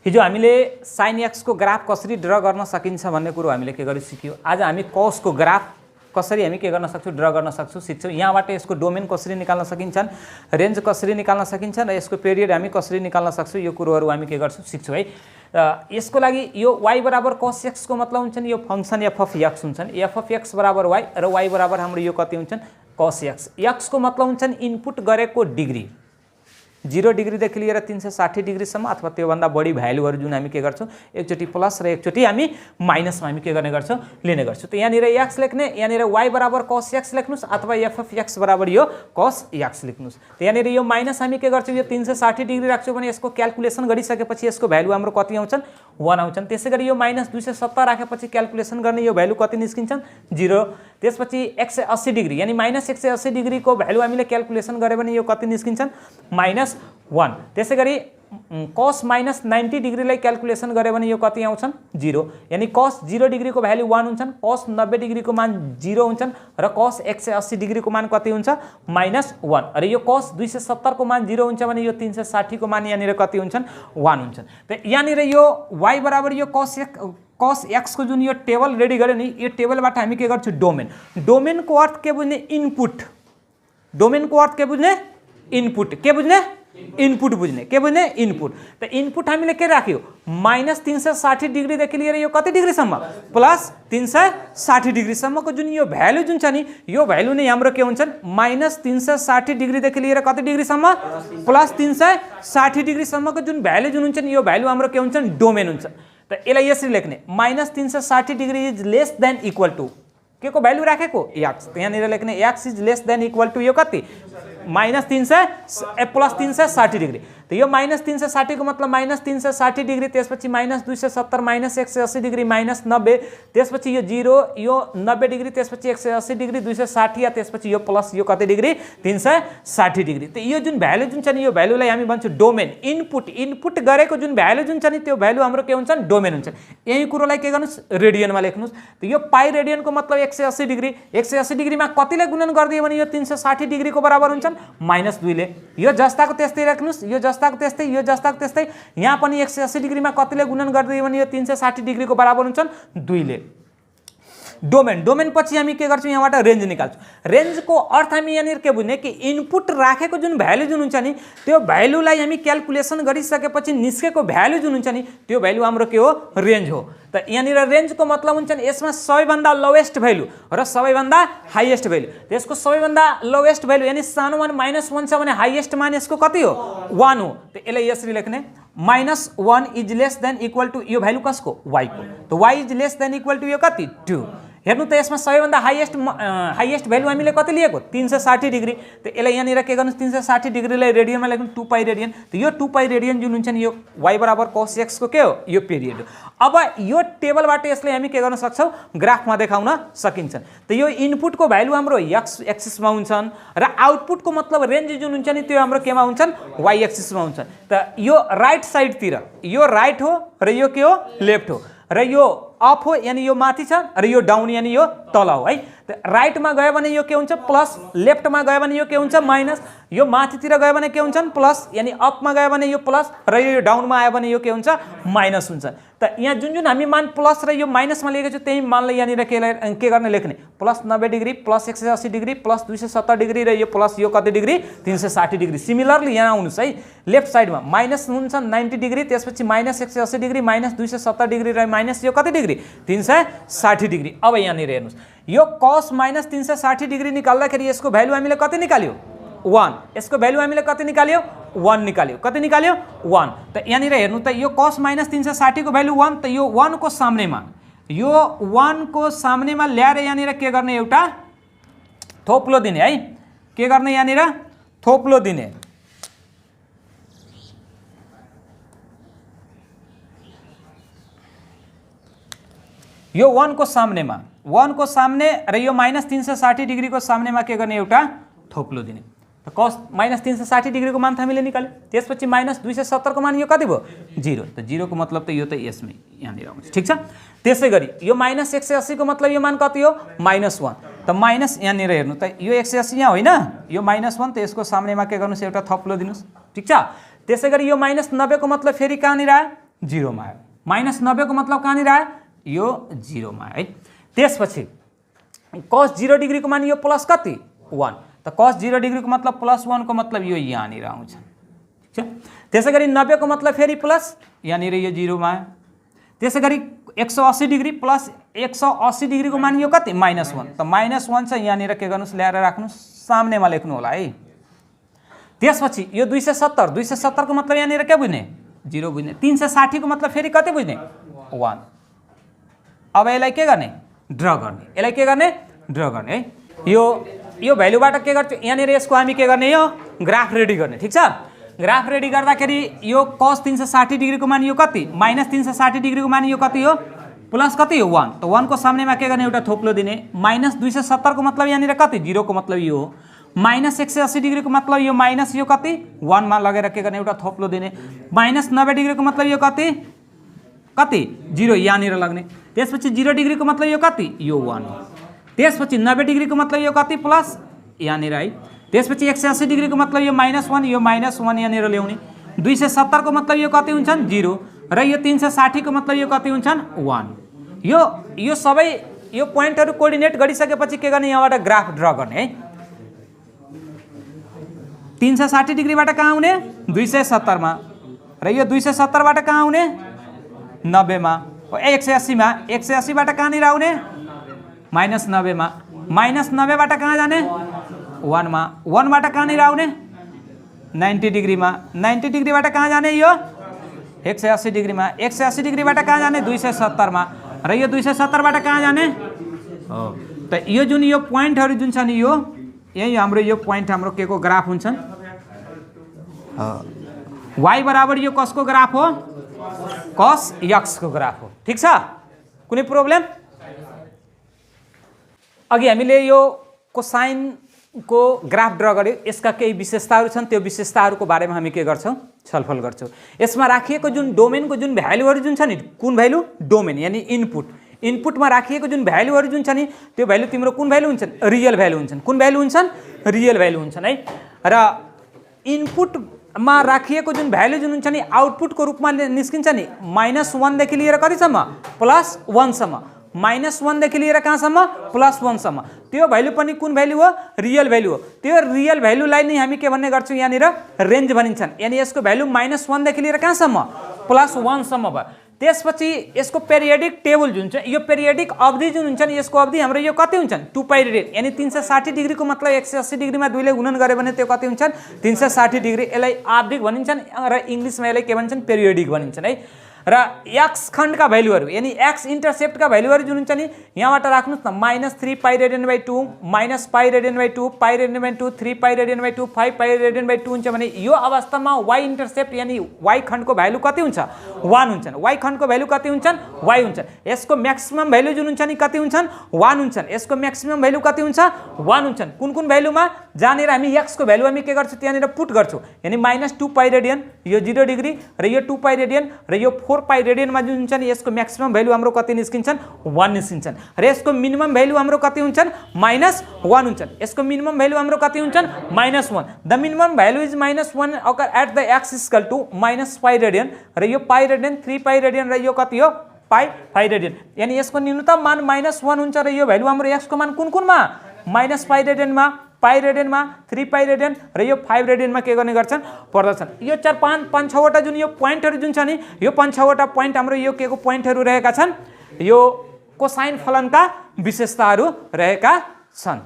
हिजो हामीले sin x को ग्राफ कसरी ड्र गर्न सकिन्छ भन्ने कुरो हामीले के गरि सिक्यौं। आज हामी cos को ग्राफ कसरी हामी के गर्न सक्छौं, ड्र गर्न सक्छौं, सिक्छौं। यहाँबाट यसको डोमेन कसरी निकाल्न सकिन्छन्, रेन्ज कसरी निकाल्न सकिन्छन् र यसको पिरियड हामी कसरी निकाल्न सक्छौं, यो कुरोहरु हामी के गर्छौं, सिक्छौं है। यसको लागि यो y बराबर cos x को मतलब हुन्छ नि यो फंक्सन f of x हुन्छन्, f of x बराबर y र y बराबर हाम्रो यो कति हुन्छन्, cos x। x को मतलब हुन्छन् इनपुट गरेको डिग्री, 0 डिग्री देखि लिएर 360 डिग्री सम्म अथवा त्यो भन्दा बढी भ्यालुहरु जुन हामी के गर्छौं, एकचोटी प्लस र एकचोटी हामी माइनसमा हामी के गर्ने गर्छौं, लिने गर्छौं। त यहाँनिर x लेख्ने, यहाँनिर y बराबर cos x लेख्नुस् अथवा f of x बराबर यो cos x लेख्नुस्। त यहाँनिर यो माइनस हामी के गर्छौं, यो 360 डिग्री राख्छौं भने यसको क्याल्कुलेसन गरिसकेपछि यसको भ्यालु हाम्रो कति आउँछन्, 1 आउँछन्। त्यसैगरी यो माइनस 270 राखेपछि क्याल्कुलेसन गर्ने यो भ्यालु कति निस्किन्छन्, 0। त्यसपछि 180 डिग्री यानी माइनस 180 डिग्री को भ्यालु हामीले क्याल्कुलेसन गरे भने यो कति निस्किन्छन्, -1। त्यसैगरी cos माइनस 90 डिग्रीलाई क्याल्कुलेसन गरे भने यो कति आउँछन्, 0। यानी cos 0 डिग्री को भ्यालु 1 हुन्छन्, cos 90 डिग्री को मान 0 हुन्छन् र cos 180 डिग्री को मान कति हुन्छ, -1। र यो cos 270 को मान 0 हुन्छ भने यो 360 को मान यहाँनिर कति हुन्छन्, 1 हुन्छन्। त यहाँनिर यो y बराबर यो cos x को जुन यो टेबल रेडी गर्यो नि, यो टेबलबाट हामी के गर्छौं, डोमेन। डोमेन को अर्थ के बुझ्ने, इनपुट। डोमेन को अर्थ के बुझ्ने, इनपुट। के बुझ्ने, इनपुट बुझ्ने। के बुझ्ने, इनपुट। त इनपुट हामीले के राख्यो, -360 डिग्री देखि लिएर यो कति डिग्री सम्म, +360 डिग्री सम्मको जुन यो भ्यालु जुन छ नि, यो भ्यालु नै हाम्रो के हुन्छन्, -360 डिग्री देखि लिएर कति डिग्री सम्म, +360 डिग्री सम्मको जुन भ्यालु जुन हुन्छ नि, यो भ्यालु हाम्रो के हुन्छन्, डोमेन हुन्छ। त यसलाई यसरी लेख्ने, -360 degree is less than equal to के को भ्यालु राखेको, x। त यहाँनिर लेख्ने x is less than equal to यो कति, +360 डिग्री। तो यो -360 को मतलब -360 डिग्री, त्यसपछि -270 -180 डिग्री -90, त्यसपछि यो 0, यो 90 डिग्री, त्यसपछि 180 डिग्री, 260 या त्यसपछि यो प्लस यो कति डिग्री, 360 डिग्री। त यो जुन भ्यालु जुन छ नि, यो भ्यालुलाई हामी भन्छौं डोमेन। इनपुट, इनपुट गरेको जुन भ्यालु जुन छ नि, त्यो भ्यालु हाम्रो के हुन्छन्, डोमेन हुन्छ। यही कुरोलाई के गर्नुस्, रेडियनमा लेख्नुस्। त यो पाई रेडियन को मतलब 180 डिग्री, 180 डिग्रीमा कतिले गुणन गर्दियो भने यो 360 डिग्री को बराबर हुन्छन्, -2 ले। यो जस्ताको त्यस्तै राख्नुस्, यो जस्ताको त्यस्तै, यो जस्ताको त्यस्तै। यहाँ पनि 180 डिग्रीमा कतिले गुणन गर्दियो भने यो 360 डिग्री को बराबर हुन्छन्, 2 ले। डोमेन, डोमेन पछि हामी के गर्छौं, यहाँबाट रेन्ज निकाल्छौं। रेन्ज को अर्थ हामी यहाँनिर के बुझ्ने कि इनपुट राखेको जुन भ्यालु जुन हुन्छ नि, त्यो भ्यालुलाई हामी क्याल्कुलेसन गरिसकेपछि निस्केको भ्यालु जुन हुन्छ नि, त्यो भ्यालु हाम्रो के हो, रेन्ज हो। त यहाँनिर रेन्ज को मतलब हुन्छ नि, यसमा सबैभन्दा लोएस्ट भ्यालु र सबैभन्दा हाईएस्ट भ्यालु। त्यसको सबैभन्दा लोएस्ट भ्यालु यानी सानो मान -1 छ भने हाईएस्ट मान यसको कति हो, 1 हो। त यसलाई यसरी लेख्ने, -1 is less than equal to यो भ्यालु कसको, y को। त y is less than equal to यो कति, 2। हेर्नु त यसमा सबैभन्दा हाईएस्ट भ्यालु हामीले कति लिएको, 360 डिग्री। त यसलाई यहाँनिर के गर्नुस्, 360 डिग्रीलाई रेडियनमा लेख्नु, 2 पाई रेडियन। त यो 2 पाई रेडियन जुन हुन्छ नि, यो y बराबर cos x को के हो, यो पिरियड हो। अब यो टेबलबाट यसलाई हामी के गर्न सक्छौं, ग्राफमा देखाउन सकिन्छ। त यो इनपुटको भ्यालु हाम्रो x एक्सिसमा हुन्छन् र आउटपुटको मतलब रेन्ज जुन हुन्छ नि, त्यो हाम्रो केमा हुन्छन्, y एक्सिसमा हुन्छन्। त यो राइट साइडतिर यो राइट हो र यो के हो, लेफ्ट हो, र यो अप हो यानी यो माथि छ र यो डाउन यानी यो तल हो है। त राइटमा गयो भने यो के हुन्छ, प्लस, लेफ्टमा गयो भने यो के हुन्छ, माइनस, यो माथितिर गयो भने के हुन्छन्, प्लस यानी अपमा गयो भने यो प्लस र यो डाउनमा आयो भने यो के हुन्छ, माइनस हुन्छ। त यहाँ जुन जुन हामी मान प्लस र यो माइनसमा लिएको छु, त्यही मानलाई यहाँनिर के गर्ने लेख्ने, +90 डिग्री, +180 डिग्री, +270 डिग्री र यो प्लस यो कति डिग्री, 360 डिग्री। सिमिलरली यहाँ आउनुस् है, लेफ्ट साइडमा माइनस हुन्छ 90 डिग्री, त्यसपछि -180 डिग्री, -270 डिग्री र माइनस यो कति डिग्री, 360 डिग्री। अब यहाँनिर हेर्नुस्, यो cos -360 डिग्री निकाल्दाखेरि यसको भ्यालु हामीले कति निकाल्यो, 1। यसको भ्यालु हामीले कति निकाल्यो, 1 निकाल्यो। कति निकाल्यो, 1। त यहाँनिर हेर्नु त यो cos -360 को भ्यालु 1, त यो 1 को सामनेमा, यो 1 को सामनेमा ल्याएर यहाँनिर के गर्ने, एउटा थोप्लो दिने है। के गर्ने, यहाँनिर थोप्लो दिने। यो 1 को सामनेमा, 1 को सामने र यो -360 डिग्री को सामनेमा के गर्ने, एउटा थोप्लो दिने। त cos -360 डिग्री को मान त हामीले निकाल्यो, त्यसपछि -270 को मान यो कति भयो, 0। त 0 को मतलब त यो त यसमै यहाँनिर आउँछ, ठीक छ। त्यसैगरी यो -180 को मतलब यो मान कति हो, -1। त माइनस यहाँनिर हेर्नु त यो 180 यहाँ होइन, यो -1, त यसको सामनेमा के गर्नुस्, एउटा थप्लो दिनुस्, ठीक छ। त्यसैगरी यो -90 को मतलब फेरि कहाँनिर आयो, 0 आयो। -90 को मतलब कहाँनिर आयो? यो 0 मा है। त्यसपछि cos 0 डिग्री को मान यो प्लस कति? 1। त cos 0 डिग्री को मतलब +1 को मतलब यो यहाँनिर आउँछ। ठीक छ। त्यसैगरी 90 को मतलब फेरि प्लस यहाँनिर यो 0 मा आयो। त्यसैगरी 180 डिग्री प्लस 180 डिग्री को मान यो कति? -1। त -1 चाहिँ यहाँनिर के गर्नुस्? ल्याएर राख्नुस्, सामनेमा लेख्नु होला है। त्यसपछि यो 270 को मतलब यहाँनिर के बुझ्ने? 0 बुझ्ने। 360 को मतलब फेरि कति बुझ्ने? 1। अब यसलाई के गर्ने? ड्र गर्ने। यसलाई के गर्ने? ड्र गर्ने है। यो भ्यालुबाट के गर्छु? यहाँनिर यसको हामी के गर्ने? यो ग्राफ रेडी गर्ने। ठीक छ। ग्राफ रेडी गर्दाखेरि यो cos 360 डिग्री को मान यो कति? -360 डिग्री को मान यो कति हो? प्लस कति हो? 1। त 1 को सामनेमा के गर्ने? एउटा थोप्लो दिने। -270 को मतलब यहाँनिर कति? 0 को मतलब यो हो। -180 डिग्री को मतलब यो माइनस यो कति? 1 मा लगेर के गर्ने? एउटा थोप्लो दिने। -90 डिग्री को मतलब यो कति? 0 यहाँनिर लाग्ने। त्यसपछि 0 डिग्री को मतलब यो कति? यो 1 हो। त्यसपछि 90 डिग्री को मतलब यो कति? प्लस यहाँनिर है। त्यसपछि 180 डिग्री को मतलब यो -1, यो -1 यहाँनिर ल्याउने। 270 को मतलब यो कति हुन्छन्? 0 र यो 360 को मतलब यो कति हुन्छन्? 1। यो सबै यो पोइन्टहरु कोर्डिनेट गरिसकेपछि के गर्ने? यहाँबाट ग्राफ ड्र गर्ने है। 360 डिग्रीबाट कहाँ आउने? 270 मा र यो 270 बाट कहाँ आउने? 90 मा। 180 मा। 180 बाट कहाँनिर आउने? -90 मा। -90 बाट कहाँ जाने? 1 मा। 1 बाट कहाँनिर आउने? 90 डिग्री मा। 90 डिग्रीबाट कहाँ जाने? यो 180 डिग्री मा। 180 डिग्रीबाट कहाँ जाने? 270 मा र यो 270 बाट कहाँ जाने? त यो जुन यो पोइन्टहरु जुन छ नि यो यही हाम्रो यो पोइन्ट हाम्रो के को ग्राफ हुन्छन्? y बराबर यो कसको ग्राफ हो? cos x को ग्राफ हो। ठीक छ। कुनै प्रब्लम? अघि हामीले यो कोसाइन को ग्राफ ड्र गर्यो। यसका केही विशेषताहरू छन्। त्यो विशेषताहरूको बारेमा हामी के गर्छौं? छलफल गर्छौं। यसमा राखिएको जुन डोमेनको जुन भ्यालुहरू जुन छ नि, कुन भ्यालु? डोमेन यानी इनपुटमा राखिएको जुन भ्यालुहरू जुन छ नि, त्यो भ्यालु तिम्रो कुन भ्यालु हुन्छन्? रियल भ्यालु हुन्छन्। कुन भ्यालु हुन्छन्? रियल भ्यालु हुन्छन् है। र इनपुटमा राखिएको जुन भ्यालु जुन हुन्छ नि, आउटपुटको रूपमा निस्किन्छ नि, -1 देखि लिएर कतिसम्म? +1 सम्म। -1 देखि लिएर कहाँसम्म? +1 सम्म। त्यो भ्यालु पनि कुन भ्यालु हो? रियल भ्यालु हो। त्यो रियल भ्यालुलाई नै हामी के भन्ने गर्छौं? यहाँनिर रेन्ज भनिन्छन्। यानी यसको भ्यालु -1 देखि लिएर कहाँसम्म? +1 सम्म भयो। त्यसपछि यसको पेरियोडिक टेबल जुन छ, यो पेरियोडिक अवधि जुन हुन्छ नि, यसको अवधि हाम्रो यो कति हुन्छन्? 2 पाइ रेडियन। यानी 360 डिग्री को मतलब 180 डिग्री मा 2 ले गुणन गरे भने त्यो कति हुन्छन्? 360 डिग्री। यसलाई आवधिक भनिन्छन् र इंग्लिशमा यसलाई के भन्छन्? पेरियोडिक भनिन्छन् है। र x खण्डका भ्यालुहरू यानी x इन्टरसेप्टका भ्यालुहरू जुन हुन्छ नि, यहाँबाट राख्नुस् न। -3 पाइ रेडियन बाइ 2, -पाइ रेडियन बाइ 2, पाइ रेडियन बाइ 2, 3 पाइ रेडियन बाइ 2, 5 पाइ रेडियन बाइ 2 हुन्छ भने यो अवस्थामा y इन्टरसेप्ट यानी y खण्डको भ्यालु कति हुन्छ? 1 हुन्छन्। y खण्डको भ्यालु कति हुन्छन्? y हुन्छन्। यसको म्याक्सिमम भ्यालु जुन हुन्छ नि कति हुन्छन्? 1 हुन्छन्। यसको म्याक्सिमम भ्यालु कति हुन्छ? 1 हुन्छन्। कुन भ्यालुमा? जानेर हामी x को भ्यालु हामी के गर्छौं? त्यहाँनिर पुट गर्छौं। यानी -2 पाइ रेडियन, यो 0 डिग्री र यो 2 पाइ रेडियन र यो 4 पाइ रेडियनमा जुन हुन्छ नि, यसको म्याक्सिमम भ्यालु हाम्रो कति निस्किन्छन्? 1 निस्किन्छन्। र यसको मिनिमम भ्यालु हाम्रो कति हुन्छन्? -1 हुन्छन्। यसको मिनिमम भ्यालु हाम्रो कति हुन्छन्? -1। The minimum value is -1 occur at the x equal to -पाइ रेडियन र यो पाइ रेडियन 3 पाइ रेडियन र यो कति हो? पाइ रेडियन। यानी यसको न्यूनतम मान -1 हुन्छ र यो भ्यालु हाम्रो x को मान कुनमा? -पाइ रेडियनमा, पाइ रेडियनमा, 3 पाइ रेडियन र यो 5 रेडियनमा के गर्ने गर्छन्? पर्दछन्। यो 4 5 6 वटा जुन यो पोइन्टहरु जुन छ नि, यो 5 6 वटा पोइन्ट हाम्रो यो के को पोइन्टहरु रहेका छन्? यो कोसाइन फलनका विशेषताहरू रहेका छन्।